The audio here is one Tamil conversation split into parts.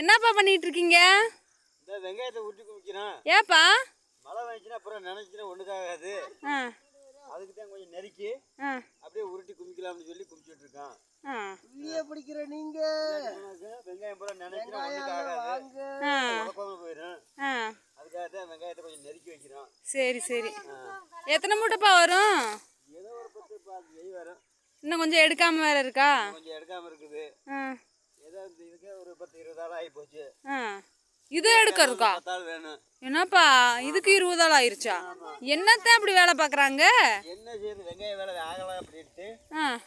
என்னப்பா பண்ணிட்டு இருக்கீங்க? இந்த வெங்காயத்தை உருட்டி குமிக்கிறோம். ஏப்பா? மழை வந்துச்சுன்னா அப்புறம் நினைச்சுன்னா ஒன்றுக்காகாது. அதுக்கு தான் கொஞ்சம் நெருக்கி அப்படியே உருட்டி குமிக்கலாம்னு சொல்லி குமிச்சிட்டு இருக்கோம். பிடிக்கிற நீங்க வெங்காயம் பூரா நினைச்சுன்னா ஒன்றுக்காகாது, போயிடும். அதுக்காக தான் வெங்காயத்தை கொஞ்சம் நெருக்கி வைக்கிறோம். சரி சரி. எத்தனை மூட்டைப்பா வரும்? ஏதோ ஒரு 10 வரும். இன்னும் கொஞ்சம் எடுக்காம வேற இருக்கா? கொஞ்சம் எடுக்காம இருக்குது. ஏதோ இதுக்கே ஒரு 10-20 ஆள் ஆகி போச்சு. இது எடுக்கிறதுக்கா? 10 ஆள் வேணும். என்னப்பா இதுக்கு 20 ஆள் ஆயிருச்சா? என்னத்தான் அப்படி வேலை பார்க்குறாங்க? என்ன செய்யுது, வெங்காய வேலை ஆகலாம் அப்படின்ட்டு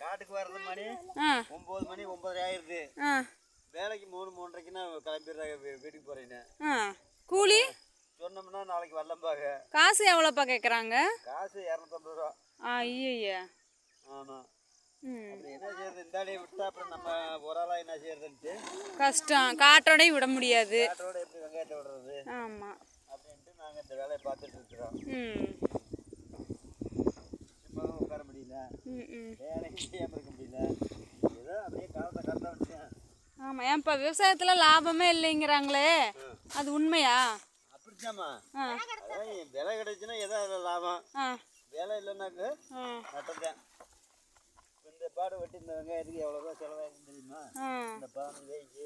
காட்டுக்கு வர்றது மணி 9 மணி 9:30 ஆயிடுது. வேலைக்கு 3-3:30க்குன்னா கிளம்பிடுறாங்க, வீட்டுக்கு போறேன்னு. கூலி சொன்னோம்னா நாளைக்கு வரலம்பாங்க. காசு எவ்வளோப்பா கேட்குறாங்க? காசு 250 ரூபா. ஐயா. ஆமாம். அப்படி என்ன செய்யறது, இந்தாலே விட்டா அப்புறம் நம்ம ஒரு ஆளா என்ன செய்யறதுன்ட்டு கஷ்டம். காட்டோடையும் விட முடியாது. காட்டோட எப்படி வெங்காயத்தை விடுறது? ஆமாம். அப்படின்ட்டு நாங்கள் இந்த வேலையை பார்த்துட்டு இருக்கிறோம். சும்மாவும் உட்கார முடியல, வேலைக்கு செய்யாமல் இருக்க முடியல. ஏதோ அப்படியே காலத்தை கரெக்டாக விட்டேன். ஆமாம். ஏன்ப்பா விவசாயத்தில் லாபமே இல்லைங்கிறாங்களே, அது உண்மையா? அப்படித்தாம்மா. அதான் விலை கிடைச்சுன்னா ஏதோ அதில் லாபம், வேலை இல்லைன்னாக்க நட்டம்தான். இந்த பாடு வெட்டி இந்த வெங்காயத்துக்கு எவ்வளோ ரூபா செலவாகுன்னு தெரியுமா? இந்த 15 வேய்க்கு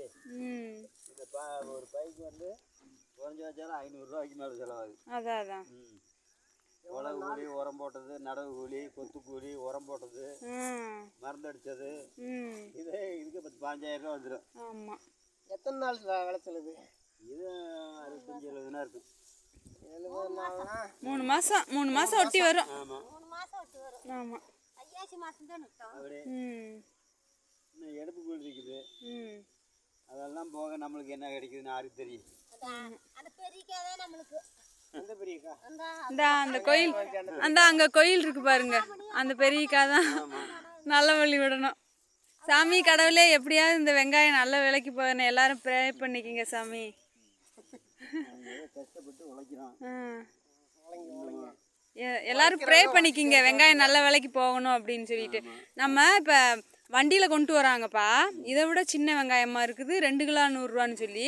இந்த ஒரு பைக்கு வந்து குறைஞ்ச வச்சாலும் 500 ரூபாய்க்கு மேலே செலவாகுது. அதான். உழவு கூலி, உரம் போட்டது, நடவு கூலி, கொத்து கூலி, உரம் போட்டது, மருந்து அடித்தது, இதே இதுக்கு 15,000 ரூபா வந்துடும். ஆமாம். எத்தனை நாள் விளைச்சல் இது? இது 65-70 நாள் இருக்கும். 70 நாள்னா 3 மாதம் ஒட்டி வரும். ஆமாம். ஆமாம். அப்படியே இன்னும் எடுப்பு கூலி இருக்குது. அதெல்லாம் போக நம்மளுக்கு என்ன கிடைக்குதுன்னு யாருக்கு தெரியும்? அங்க கோயில் இருக்கு பாருங்க, அந்த பெரியக்கா தான் நல்ல வழி விடணும். சாமி கடவுளே எப்படியாவது இந்த வெங்காயம் நல்ல விலைக்கு போகணும், எல்லாரும் ப்ரே பண்ணிக்கிங்க சாமி. கஷ்டப்பட்டு உழைக்கிறோம். எல்லாரும் ப்ரே பண்ணிக்கிங்க வெங்காயம் நல்ல விலைக்கு போகணும் அப்படின்னு சொல்லிட்டு. நம்ம இப்போ வண்டியில் கொண்டு வராங்கப்பா, இதை விட சின்ன வெங்காயமாக இருக்குது, 2 கிலோ 100 ரூபான்னு சொல்லி.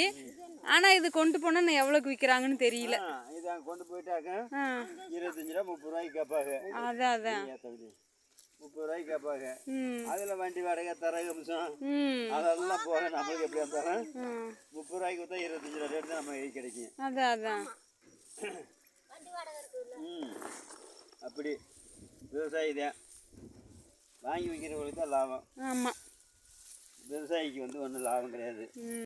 ஆனால் இது கொண்டு போனால் எவ்வளோக்கு விற்கிறாங்கன்னு தெரியல. இதை கொண்டு போயிட்டாக்க 25 ரூபா 30 ரூபாய்க்கு கேட்பாங்க. அதான் 30 ரூபாய்க்கு கேட்பாங்க. அதில் வண்டி வாடகை, தரகம்சம் அதெல்லாம் போக நம்மளுக்கு எப்படி இருந்தாலும் 30 ரூபாய்க்கு கொடுத்தா 25 ரூபா ரேட்டு தான் நம்ம கிடைக்கும். அதான் அப்படி விவசாயி தான் வாங்கி வைக்கிறவங்களுக்கு தான் லாபம். ஆமாம். விவசாயிக்கு வந்து ஒன்றும் லாபம் கிடையாது.